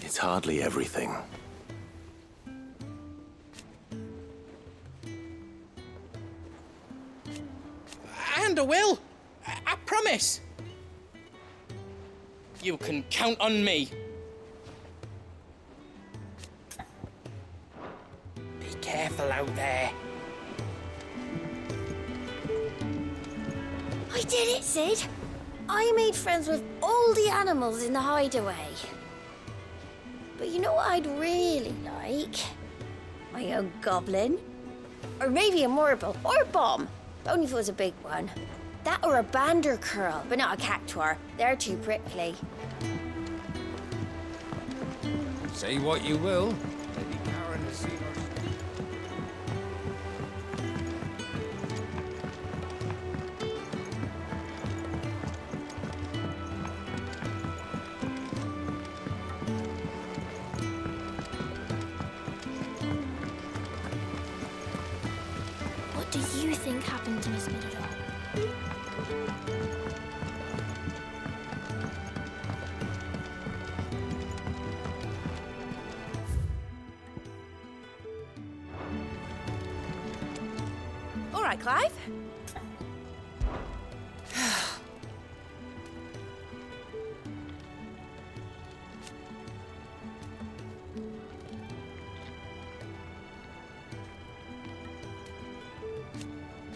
It's hardly everything. And I will. I promise. You can count on me. Be careful out there. I did it, Sid. I made friends with all the animals in the hideaway. But you know what I'd really like? My own goblin. Or maybe a marble or a bomb. Only if it was a big one. That or a bander curl, but not a cactuar. They're too prickly. Say what you will. Maybe Karen has seen us. What do you think happened to Miss Minador? All right, Clive.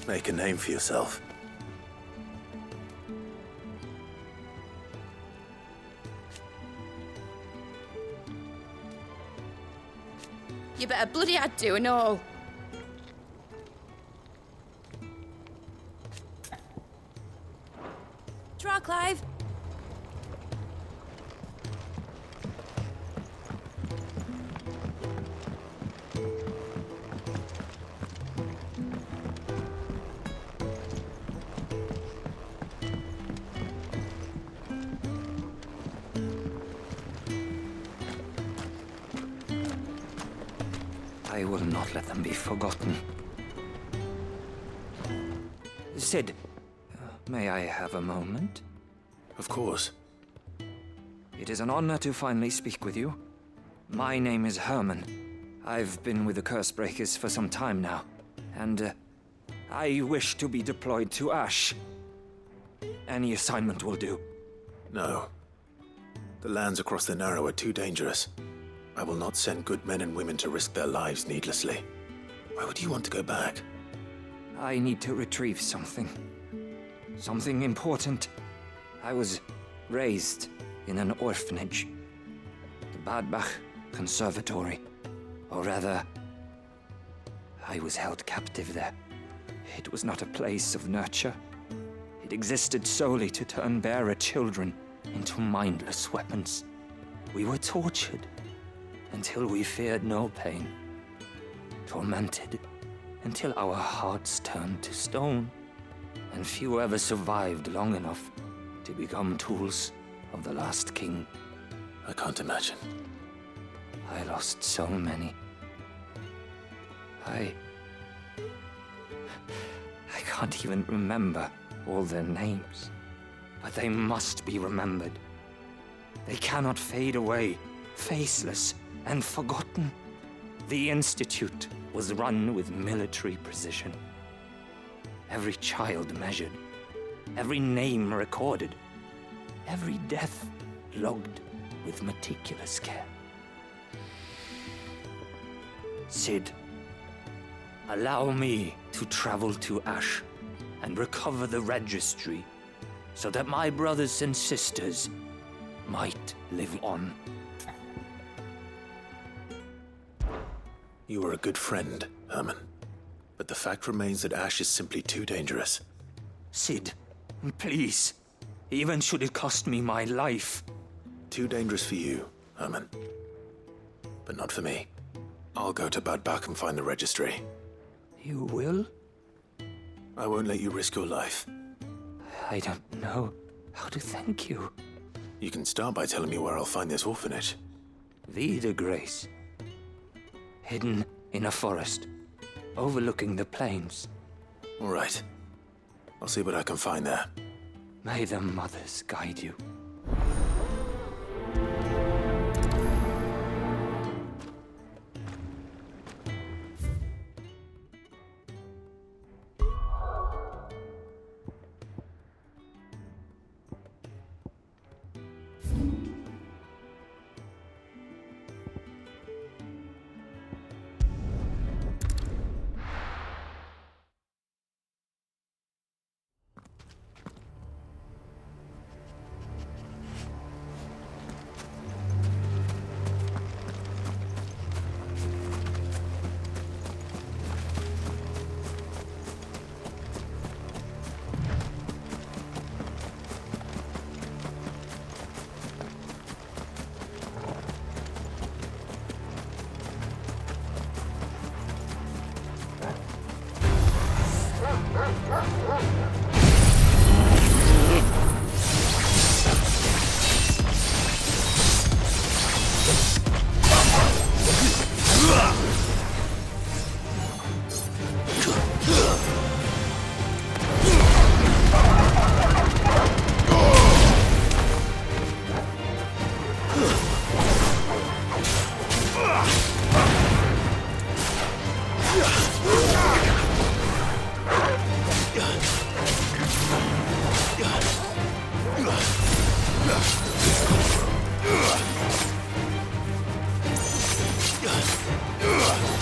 Make a name for yourself. You better bloody had to, and all. Draw, Clive. I will not let them be forgotten. Sid, may I have a moment? Of course. It is an honor to finally speak with you. My name is Herman. I've been with the Cursebreakers for some time now, and I wish to be deployed to Ash. Any assignment will do. No. The lands across the Narrow are too dangerous. I will not send good men and women to risk their lives needlessly. Why would you want to go back? I need to retrieve something. Something important. I was raised in an orphanage. The Badbach Conservatory. Or rather, I was held captive there. It was not a place of nurture. It existed solely to turn bearer children into mindless weapons. We were tortured until we feared no pain. Tormented until our hearts turned to stone. And few ever survived long enough to become tools of the last king. I can't imagine. I lost so many. I can't even remember all their names. But they must be remembered. They cannot fade away, faceless and forgotten. The Institute was run with military precision. Every child measured, every name recorded, every death logged with meticulous care. Sid, allow me to travel to Ash and recover the registry so that my brothers and sisters might live on. You were a good friend, Herman. But the fact remains that Ash is simply too dangerous. Sid, please. Even should it cost me my life. Too dangerous for you, Herman. But not for me. I'll go to Bad Bach and find the registry. You will? I won't let you risk your life. I don't know how to thank you. You can start by telling me where I'll find this orphanage. Vida Grace. Hidden in a forest, overlooking the plains. All right. I'll see what I can find there. May the mothers guide you.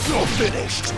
You're finished!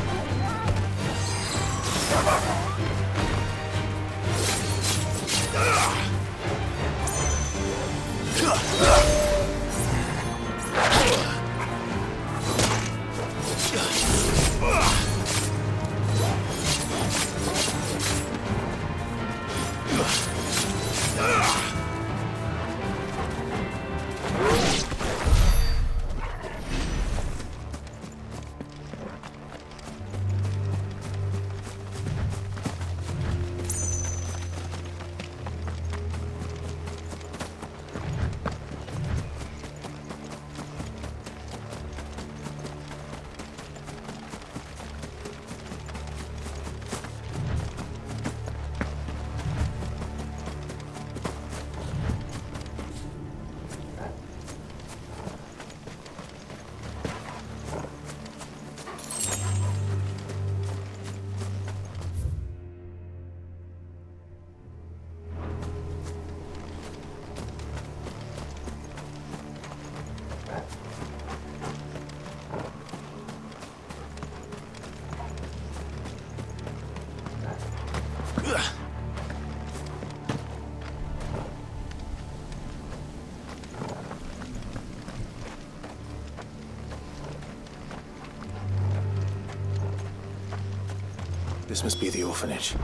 This must be the orphanage.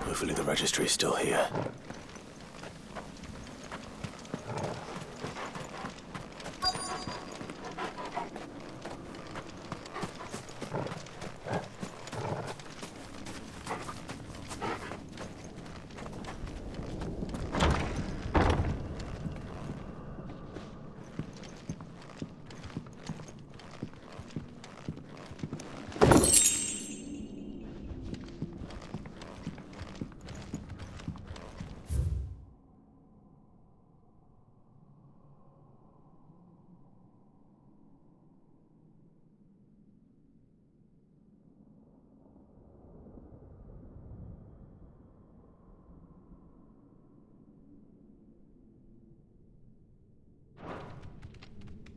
Hopefully the registry is still here.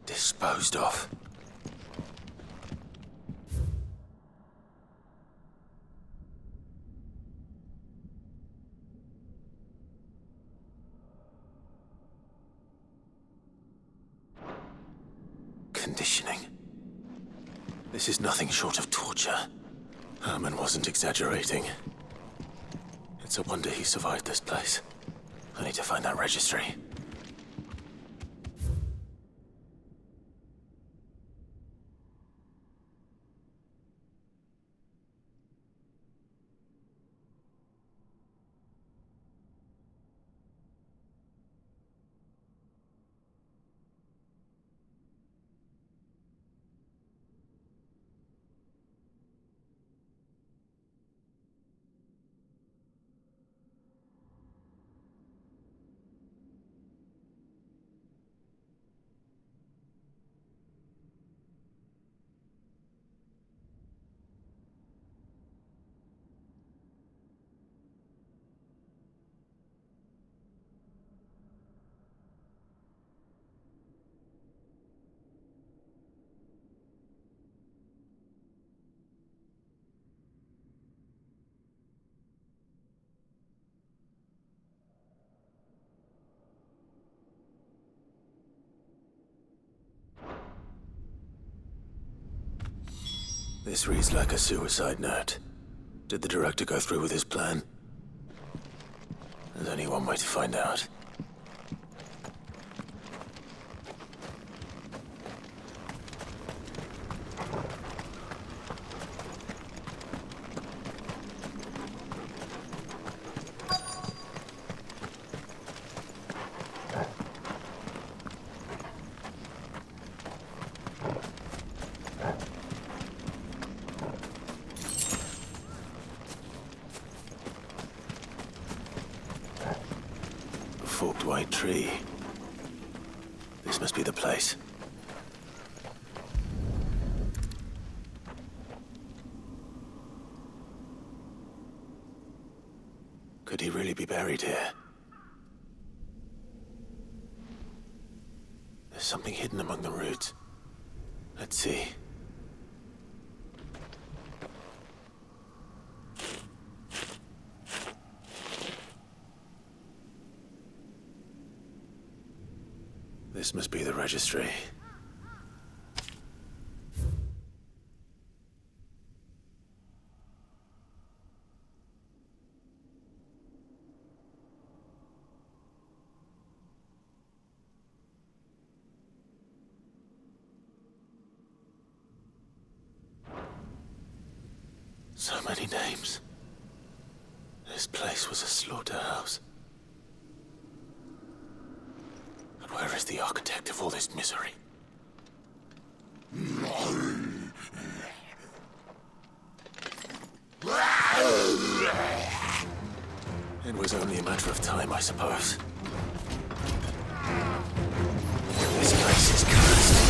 Disposed of. Conditioning. This is nothing short of torture. Herman wasn't exaggerating. It's a wonder he survived this place. I need to find that registry. This reads like a suicide note. Did the director go through with his plan? There's only one way to find out. Forked white tree. This must be the place. Could he really be buried here? There's something hidden among the roots. Let's see. This must be the registry. So many names. This place was a slaughterhouse. But where is the architect of all this misery? It was only a matter of time, I suppose. This place is cursed.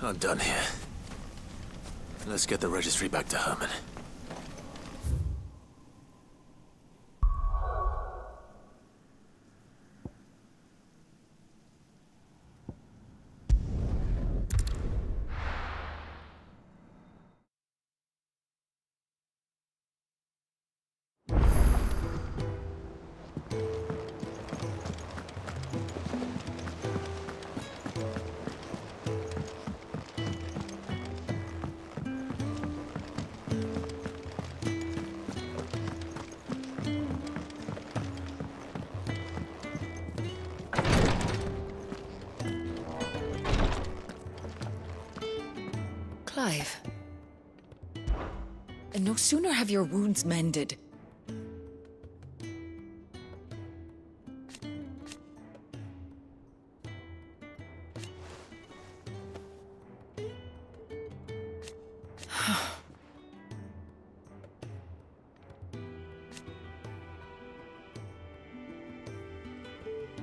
I'm done here. Let's get the registry back to Herman. Clive. And no sooner have your wounds mended.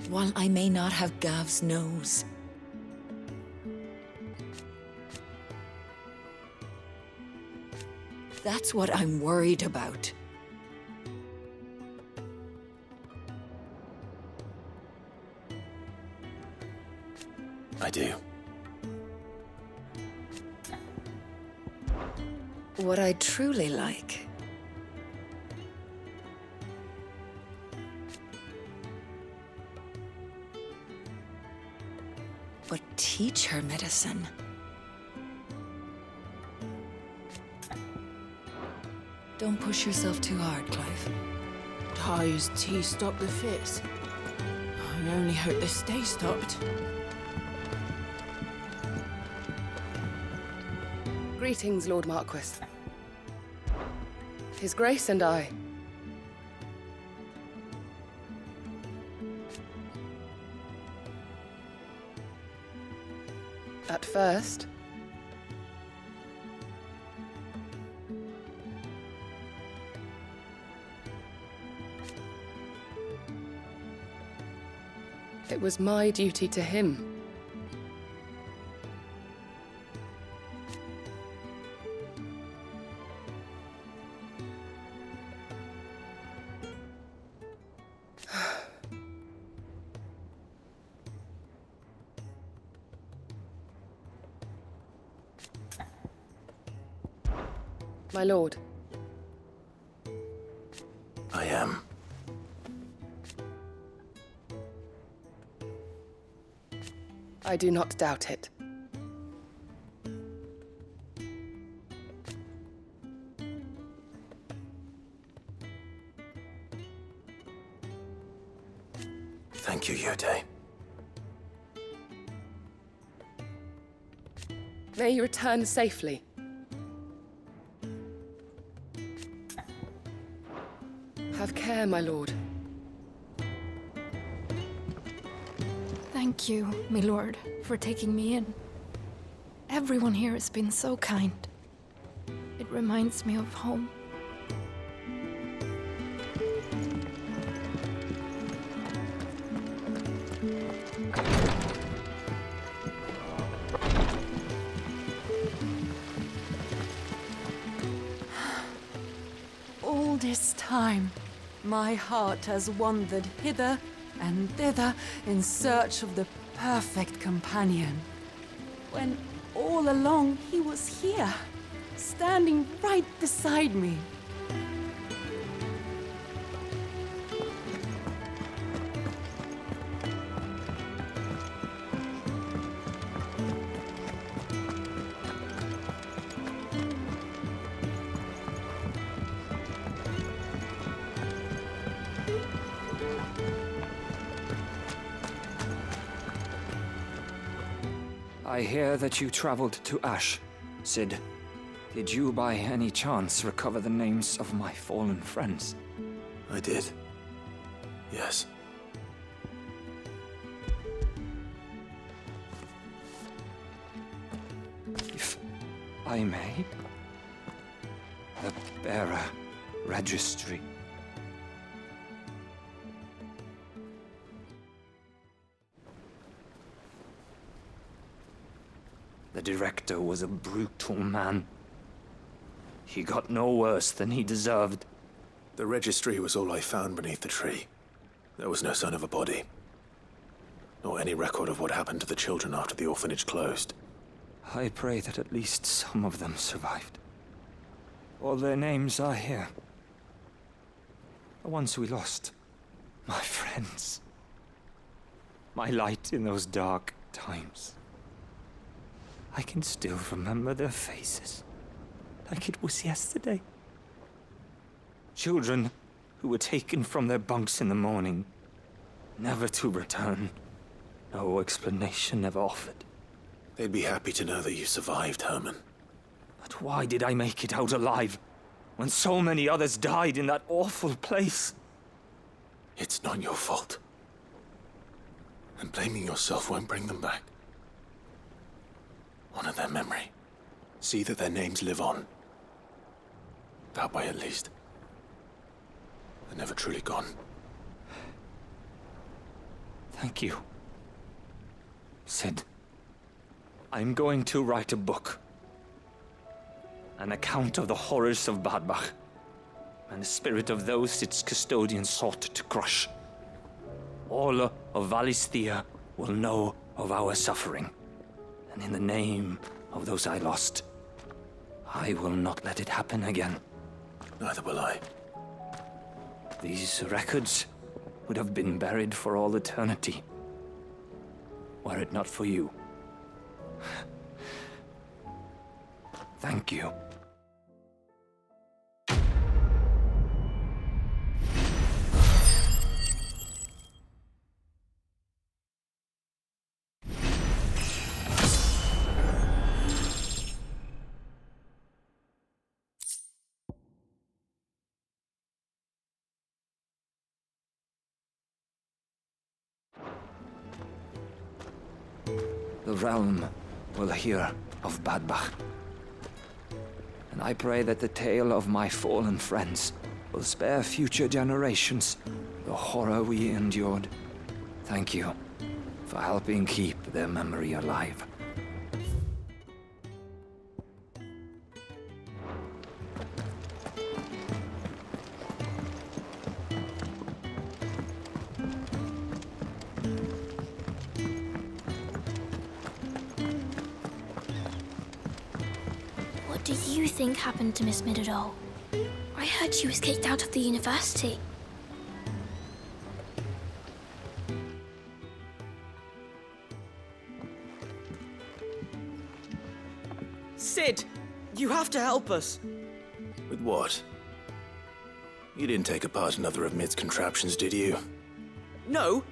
While I may not have Gav's nose, that's what I'm worried about. I do. What I truly like but teach her medicine. Don't push yourself too hard, Clive. Taya's tea stopped the fits. I only hope they stay stopped. Greetings, Lord Marquis. His Grace and I. At first, it was my duty to him. My lord. I am. I do not doubt it. Thank you, Yode. May you return safely. Have care, my lord. Thank you, my lord, for taking me in. Everyone here has been so kind. It reminds me of home. All this time, my heart has wandered hither and thither in search of the perfect companion. When all along he was here, standing right beside me. I hear that you traveled to Ash, Cid. Did you by any chance recover the names of my fallen friends? I did. Yes. If I may, the bearer registry. The director was a brutal man. He got no worse than he deserved. The registry was all I found beneath the tree. There was no sign of a body. Nor any record of what happened to the children after the orphanage closed. I pray that at least some of them survived. All their names are here. The ones we lost. My friends. My light in those dark times. I can still remember their faces, like it was yesterday. Children who were taken from their bunks in the morning, never to return. No explanation ever offered. They'd be happy to know that you survived, Herman. But why did I make it out alive when so many others died in that awful place? It's not your fault. And blaming yourself won't bring them back. Honor their memory. See that their names live on. That way, at least. They're never truly gone. Thank you. Sid, I'm going to write a book. An account of the horrors of Badbach, and the spirit of those its custodians sought to crush. All of Valisthea will know of our suffering, and in the name of those I lost, I will not let it happen again. Neither will I. These records would have been buried for all eternity, were it not for you. Thank you. The realm will hear of Badbach. And I pray that the tale of my fallen friends will spare future generations the horror we endured. Thank you for helping keep their memory alive. What do you think happened to Miss Midadol? I heard she was kicked out of the university. Sid, you have to help us. With what? You didn't take apart another of Mid's contraptions, did you? No.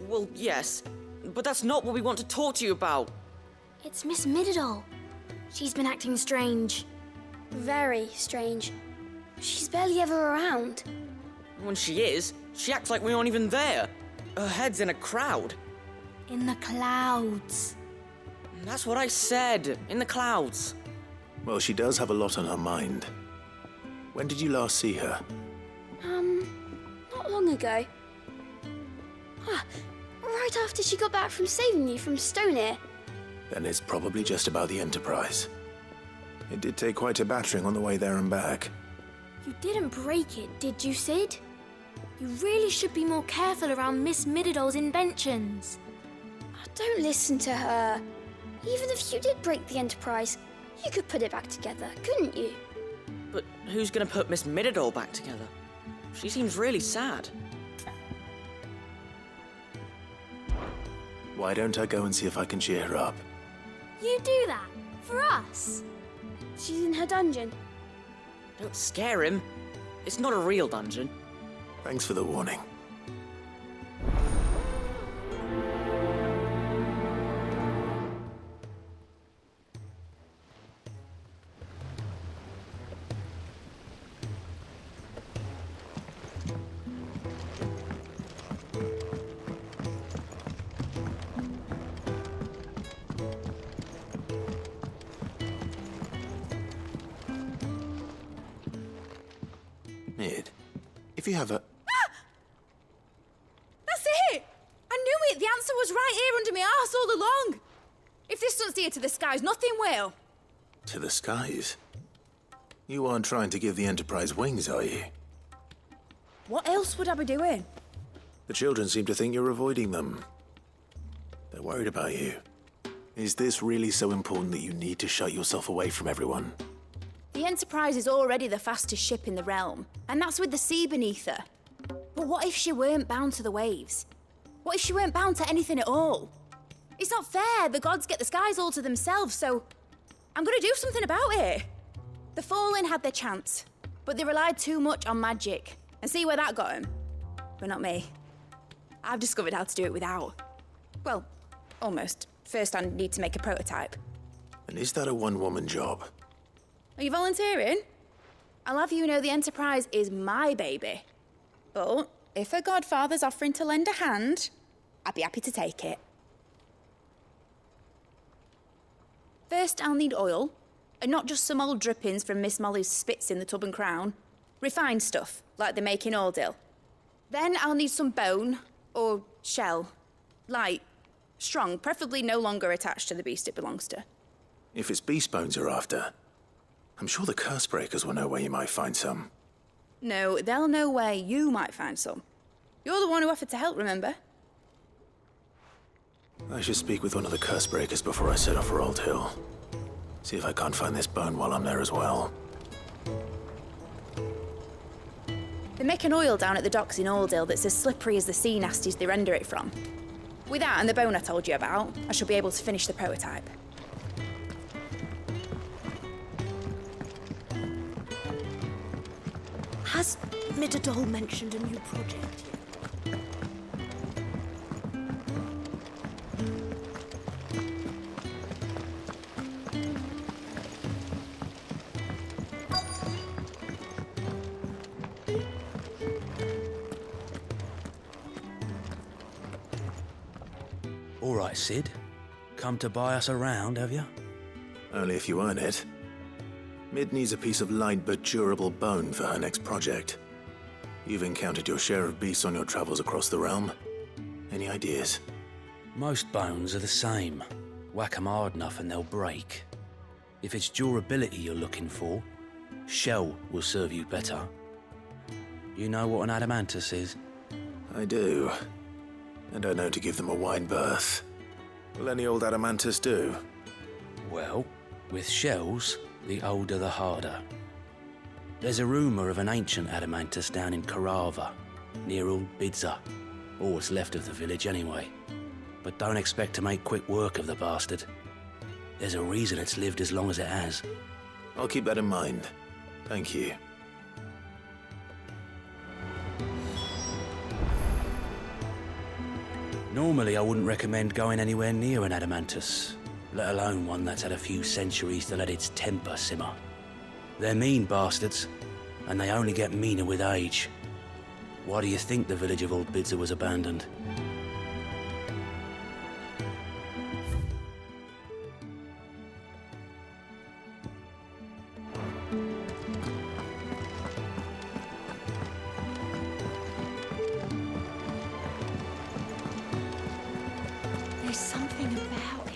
Well, yes, but that's not what we want to talk to you about. It's Miss Midadol. She's been acting strange. Very strange. She's barely ever around. When she is, she acts like we aren't even there. Her head's in a crowd. In the clouds. That's what I said, in the clouds. Well, she does have a lot on her mind. When did you last see her? Not long ago. Right after she got back from saving you from Stoneir. Then it's probably just about the Enterprise. It did take quite a battering on the way there and back. You didn't break it, did you, Sid? You really should be more careful around Miss Midadol's inventions. Don't listen to her. Even if you did break the Enterprise, you could put it back together, couldn't you? But who's gonna put Miss Midadol back together? She seems really sad. Why don't I go and see if I can cheer her up? You do that? For us? She's in her dungeon. Don't scare him. It's not a real dungeon. Thanks for the warning. Mid, if you have a... That's it! I knew it! The answer was right here under my arse all along! If this doesn't steer to the skies, nothing will! To the skies? You aren't trying to give the Enterprise wings, are you? What else would I be doing? The children seem to think you're avoiding them. They're worried about you. Is this really so important that you need to shut yourself away from everyone? The Enterprise is already the fastest ship in the realm, and that's with the sea beneath her. But what if she weren't bound to the waves? What if she weren't bound to anything at all? It's not fair. The gods get the skies all to themselves, so I'm gonna do something about it. The Fallen had their chance, but they relied too much on magic. And see where that got them? But not me. I've discovered how to do it without. Well, almost. First I need to make a prototype. And is that a one-woman job? Are you volunteering? I'll have you know the Enterprise is my baby. But if her godfather's offering to lend a hand, I'd be happy to take it. First, I'll need oil, and not just some old drippings from Miss Molly's spits in the tub and crown. Refined stuff, like they make in Ordil. Then I'll need some bone, or shell. Light, strong, preferably no longer attached to the beast it belongs to. If it's beast bones you're after, I'm sure the curse breakers will know where you might find some. No, they'll know where you might find some. You're the one who offered to help, remember? I should speak with one of the curse breakers before I set off for Old Hill. See if I can't find this bone while I'm there as well. They make an oil down at the docks in Aldale that's as slippery as the sea nasties they render it from. With that and the bone I told you about, I shall be able to finish the prototype. Has Midadol mentioned a new project yet? All right, Sid. Come to buy us around, have you? Only if you earn it. Mid needs a piece of light but durable bone for her next project. You've encountered your share of beasts on your travels across the realm. Any ideas? Most bones are the same. Whack 'em hard enough and they'll break. If it's durability you're looking for, shell will serve you better. You know what an adamantus is? I do. And I know to give them a wide berth. Will any old adamantus do? Well, with shells, the older the harder. There's a rumour of an ancient adamantus down in Karava, near Old Bidza, or what's left of the village anyway. But don't expect to make quick work of the bastard. There's a reason it's lived as long as it has. I'll keep that in mind. Thank you. Normally I wouldn't recommend going anywhere near an adamantus, let alone one that's had a few centuries to let its temper simmer. They're mean bastards, and they only get meaner with age. Why do you think the village of Old Bidza was abandoned? There's something about it.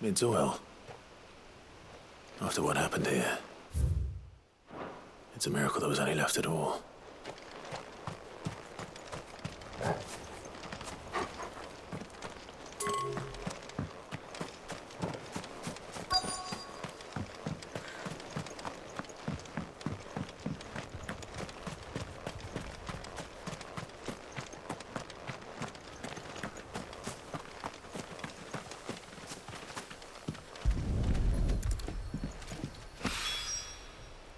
Mid's oil. After what happened here, it's a miracle there was any left at all.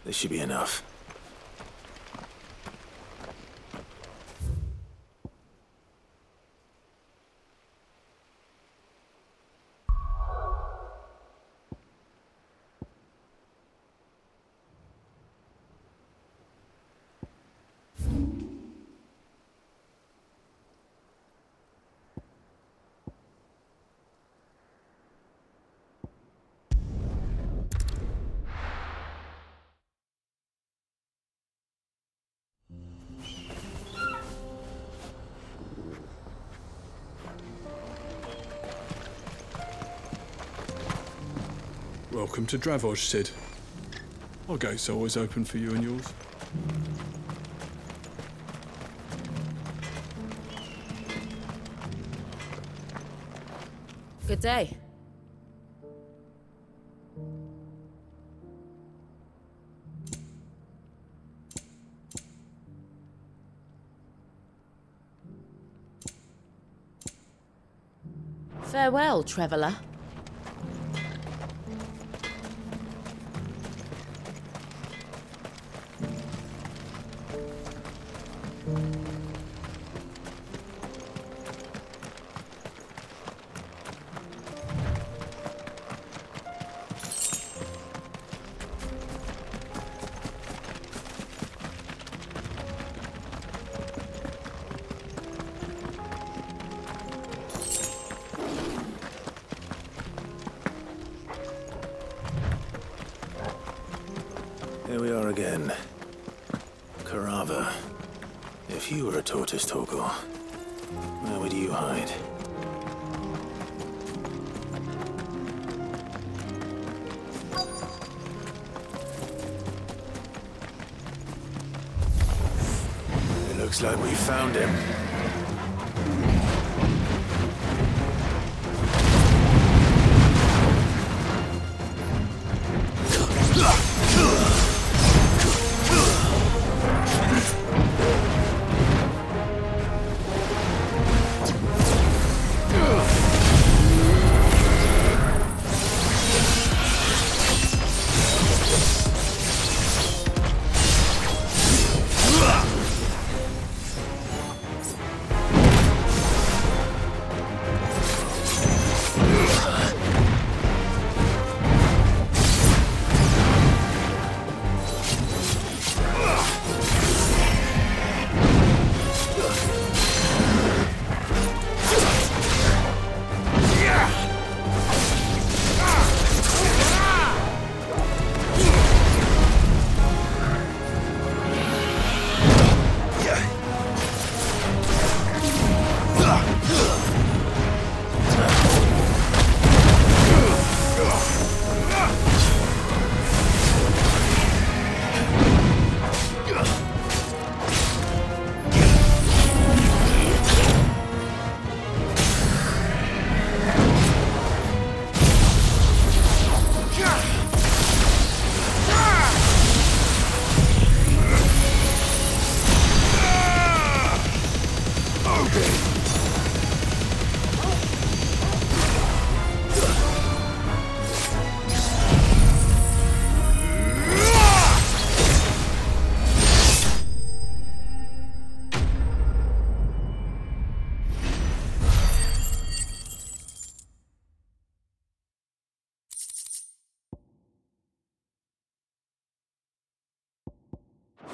This should be enough. Welcome to Dravoj, Sid. Our gate's always open for you and yours. Good day. Farewell, traveller. Here we are again. Carava. If you were a tortoise, Torgor, where would you hide? It looks like we found him.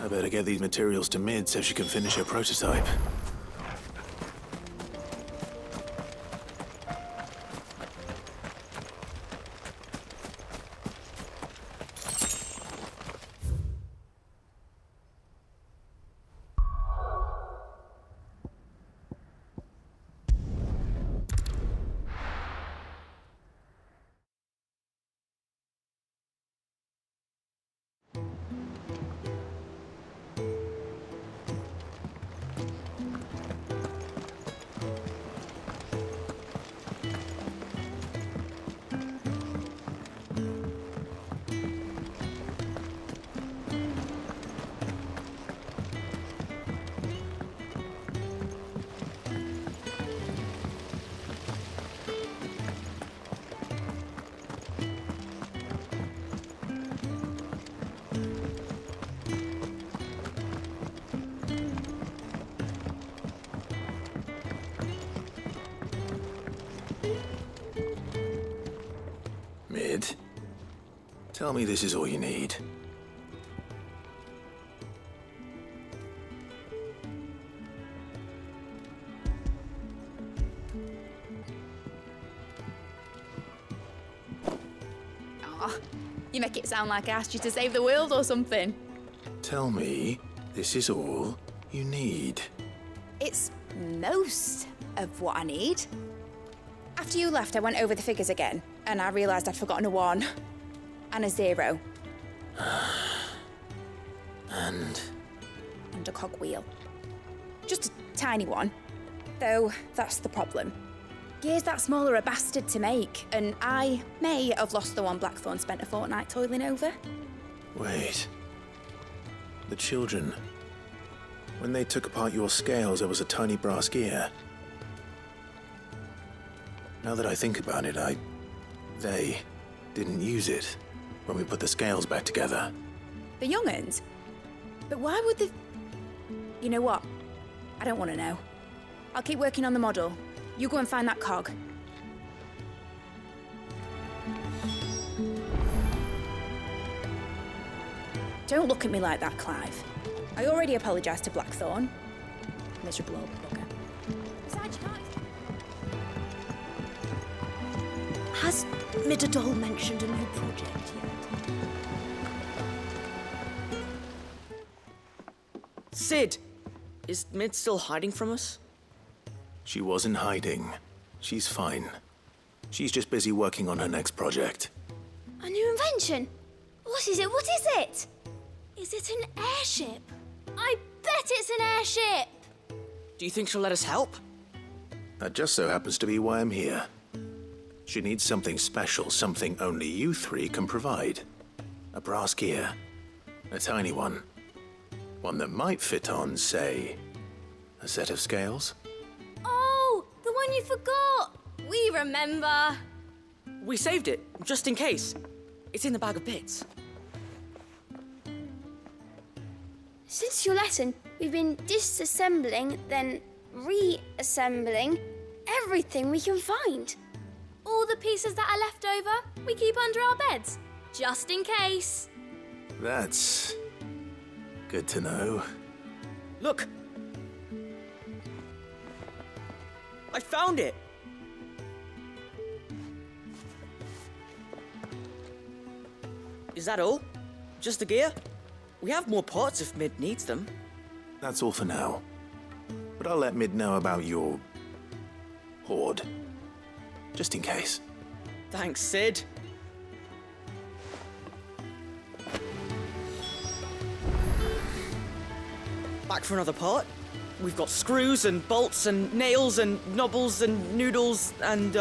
I better get these materials to Mid so she can finish her prototype. Tell me this is all you need. Oh, you make it sound like I asked you to save the world or something. Tell me this is all you need. It's most of what I need. After you left, I went over the figures again, and I realised I'd forgotten a 1 and a 0. And a cogwheel. Just a tiny one. Though, that's the problem. Gears that small are a bastard to make, and I may have lost the one Blackthorn spent a fortnight toiling over. wait. The children. When they took apart your scales, there was a tiny brass gear. Now that I think about it, they didn't use it when we put the scales back together. The young'uns? But why would they... You know what? I don't want to know. I'll keep working on the model. You go and find that cog. Don't look at me like that, Clive. I already apologised to Blackthorn. Miserable old bugger. Besides, you can't... Has Midadol mentioned a new project yet? Sid! Is Mid still hiding from us? She wasn't hiding. She's fine. She's just busy working on her next project. A new invention? What is it? What is it? Is it an airship? I bet it's an airship! Do you think she'll let us help? That just so happens to be why I'm here. She needs something special, something only you three can provide. A brass gear. A tiny one. One that might fit on, say, a set of scales? Oh, the one you forgot! We remember! We saved it, just in case. It's in the bag of bits. Since your lesson, we've been disassembling, then reassembling everything we can find. All the pieces that are left over, we keep under our beds, just in case. That's good to know. Look! I found it! Is that all? Just the gear? We have more parts if Mid needs them. That's all for now. But I'll let Mid know about your hoard. Just in case. Thanks, Sid. Back for another part? We've got screws and bolts and nails and knobbles and noodles and,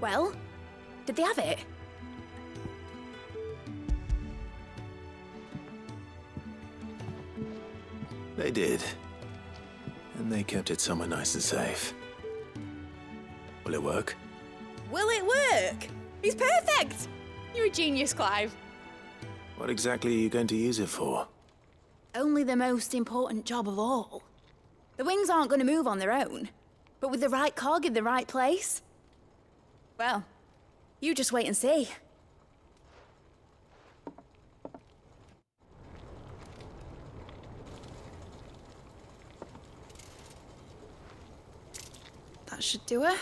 Well, did they have it? They did. And they kept it somewhere nice and safe. Will it work? Will it work? He's perfect! You're a genius, Clive. What exactly are you going to use it for? Only the most important job of all. The wings aren't going to move on their own. But with the right cog in the right place... Well, you just wait and see. That should do it.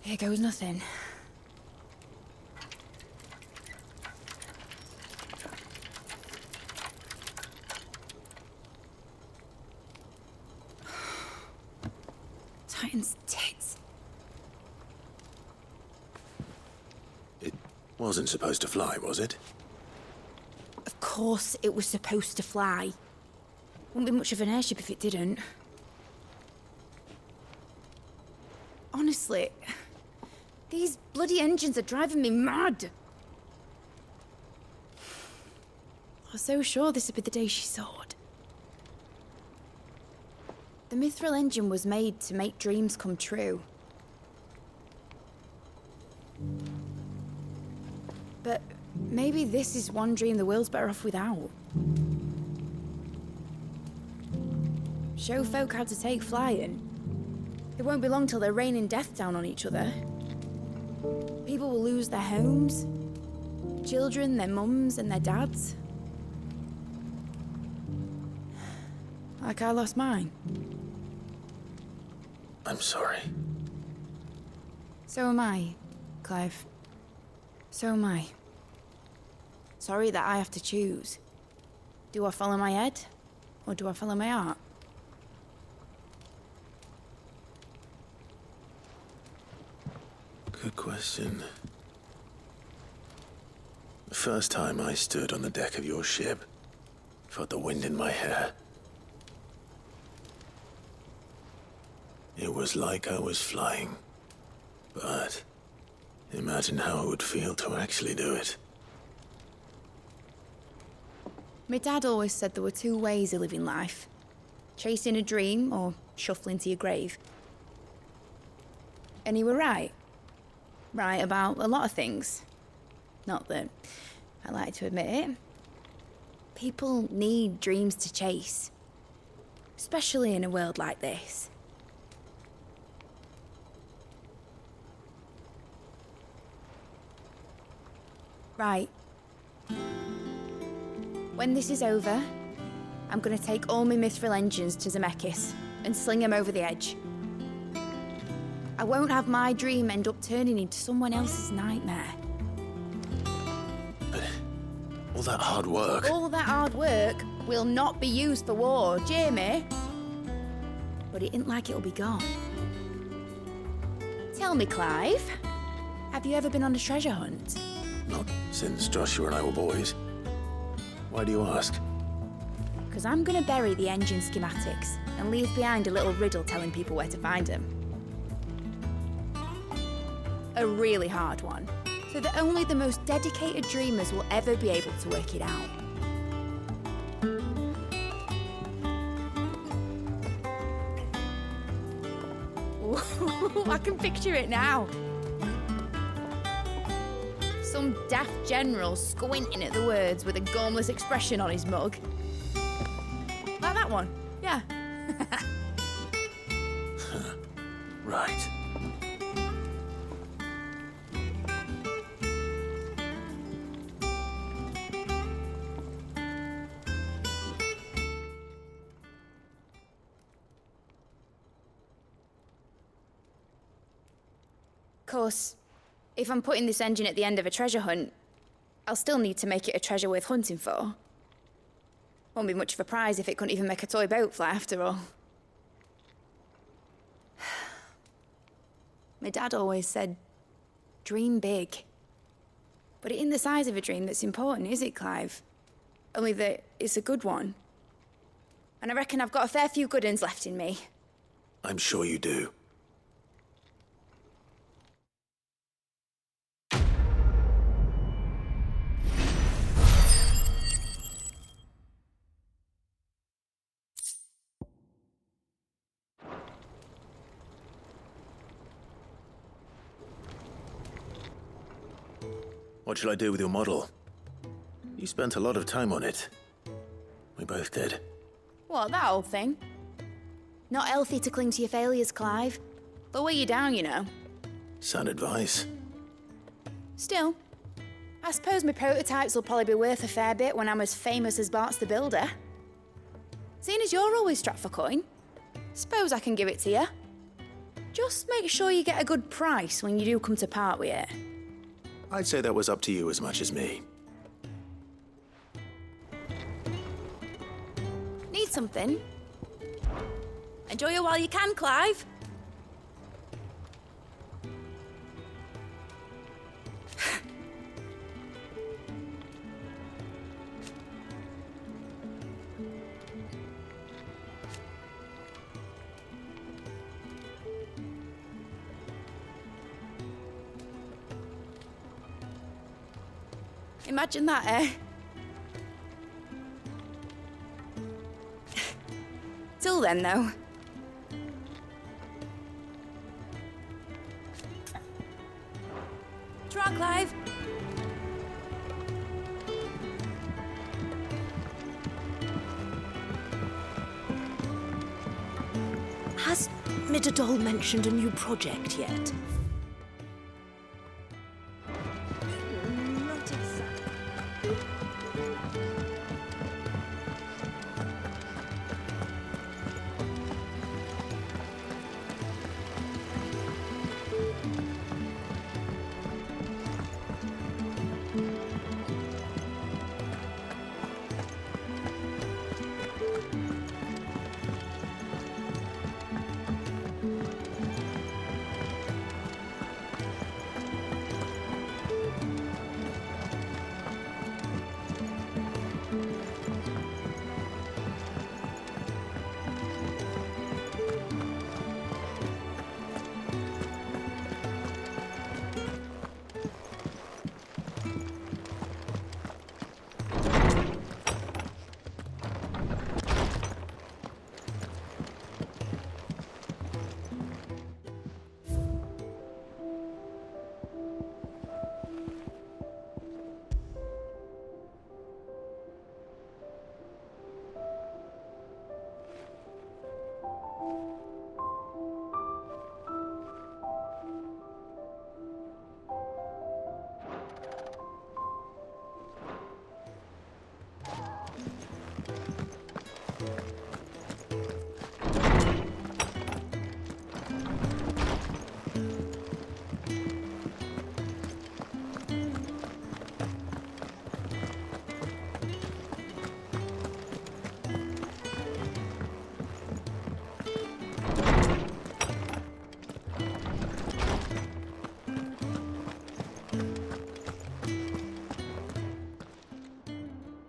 Here goes nothing. Titan's tits. It wasn't supposed to fly, was it? Of course it was supposed to fly. Wouldn't be much of an airship if it didn't. Honestly, these bloody engines are driving me mad. I was so sure this would be the day she soared. The mithril engine was made to make dreams come true. But maybe this is one dream the world's better off without. Show folk how to take flying. It won't be long till they're raining death down on each other. People will lose their homes. Children, their mums and their dads. Like I lost mine. I'm sorry. So am I, Clive. So am I. Sorry that I have to choose. Do I follow my head, or do I follow my heart? Good question. The first time I stood on the deck of your ship, felt the wind in my hair. It was like I was flying. But imagine how it would feel to actually do it. My dad always said there were two ways of living life. Chasing a dream or shuffling to your grave. And he were right. Right about a lot of things. Not that I like to admit it. People need dreams to chase. Especially in a world like this. Right. When this is over, I'm gonna take all my mithril engines to Zemeckis and sling them over the edge. I won't have my dream end up turning into someone else's nightmare. But all that hard work... All that hard work will not be used for war, Jamie. But it isn't like it'll be gone. Tell me, Clive, have you ever been on a treasure hunt? Not since Joshua and I were boys. Why do you ask? Because I'm gonna bury the engine schematics and leave behind a little riddle telling people where to find them. A really hard one, so that only the most dedicated dreamers will ever be able to work it out. Ooh, I can picture it now. Some daft general squinting at the words with a gormless expression on his mug. Like that one, yeah. Right. Of course, if I'm putting this engine at the end of a treasure hunt, I'll still need to make it a treasure worth hunting for. Won't be much of a prize if it couldn't even make a toy boat fly after all. My dad always said, dream big. But it isn't the size of a dream that's important, is it, Clive? Only that it's a good one. And I reckon I've got a fair few good uns left in me. I'm sure you do. What shall I do with your model? You spent a lot of time on it. We both did. What, that old thing? Not healthy to cling to your failures, Clive. They'll weigh you down, you know. Sound advice. Still, I suppose my prototypes will probably be worth a fair bit when I'm as famous as Bart's the Builder. Seeing as you're always strapped for coin, suppose I can give it to you. Just make sure you get a good price when you do come to part with it. I'd say that was up to you as much as me. Need something? Enjoy it while you can, Clive. Imagine that, eh? Till then, though, Ta-ra, Clive. Has Midadol mentioned a new project yet? Not exactly.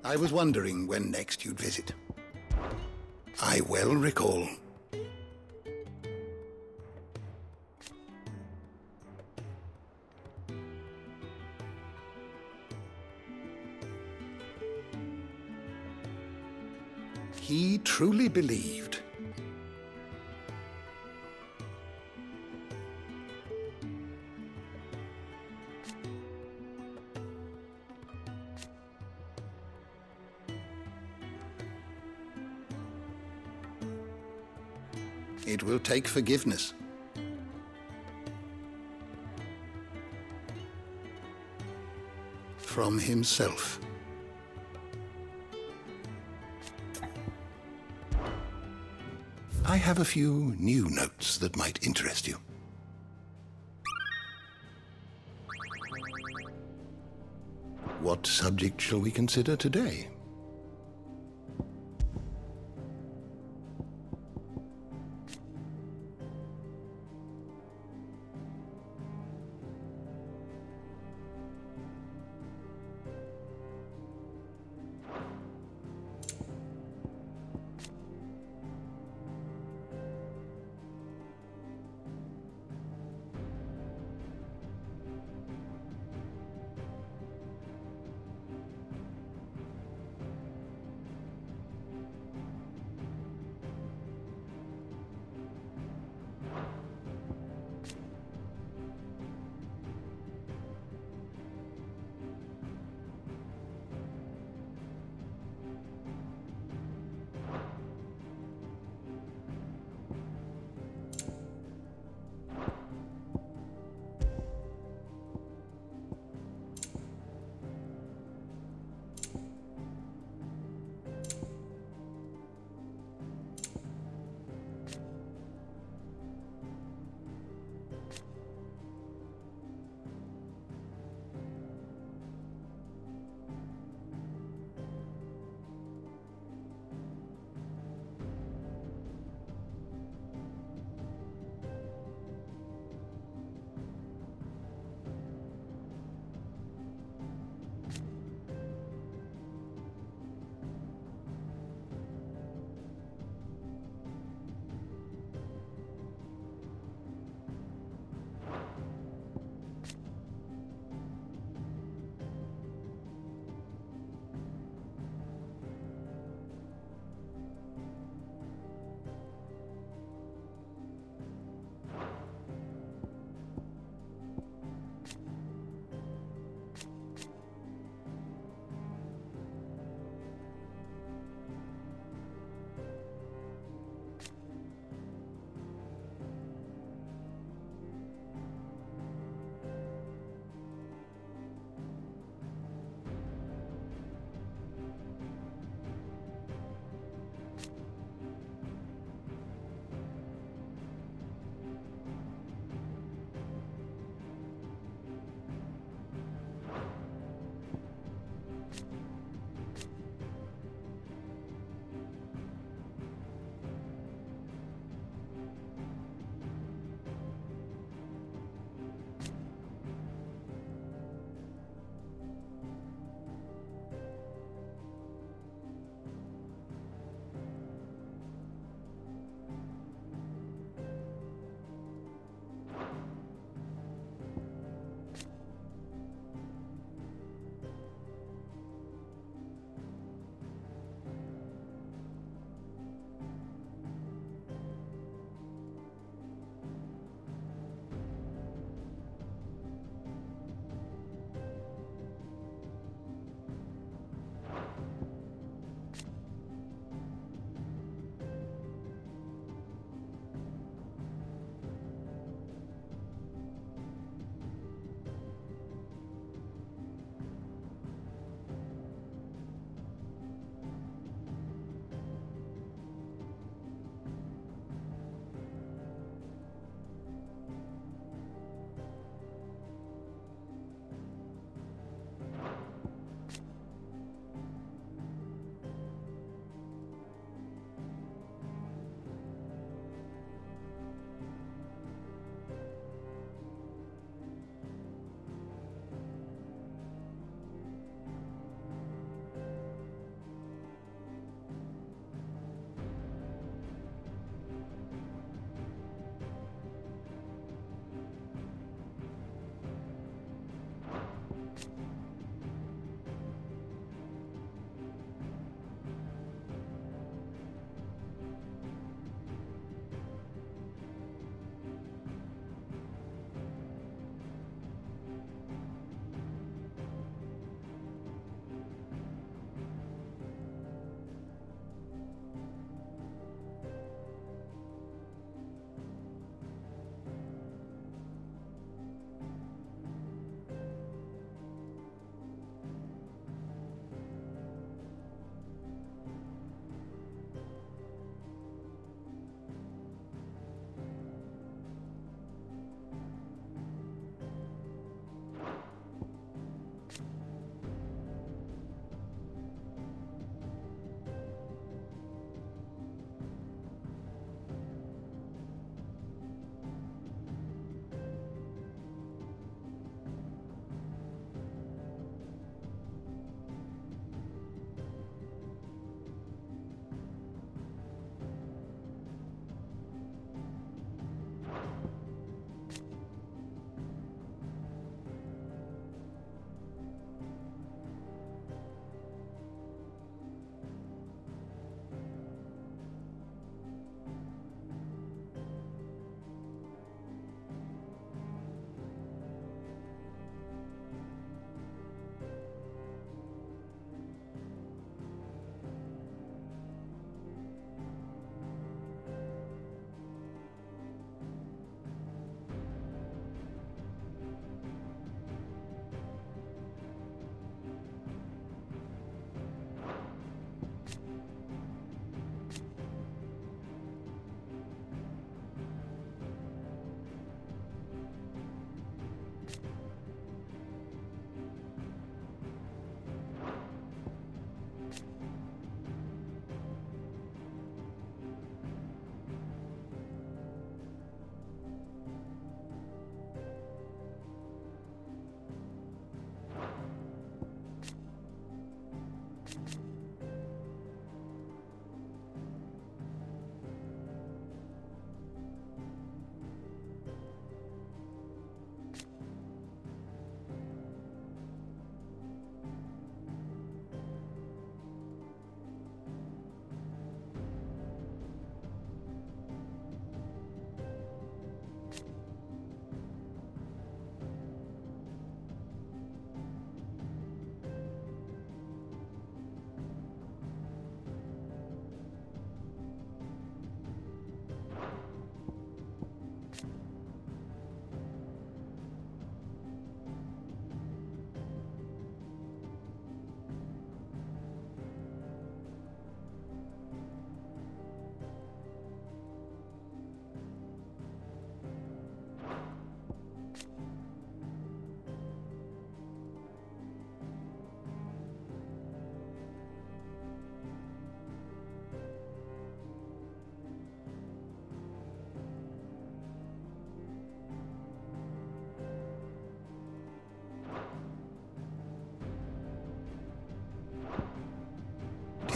I was wondering when next you'd visit. I well recall. He truly believed. It will take forgiveness. From himself. I have a few new notes that might interest you. What subject shall we consider today?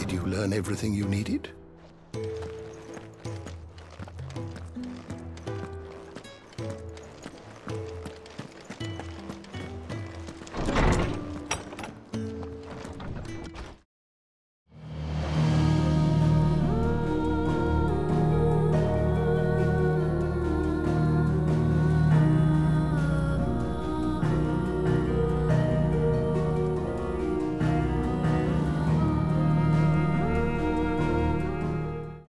Did you learn everything you needed?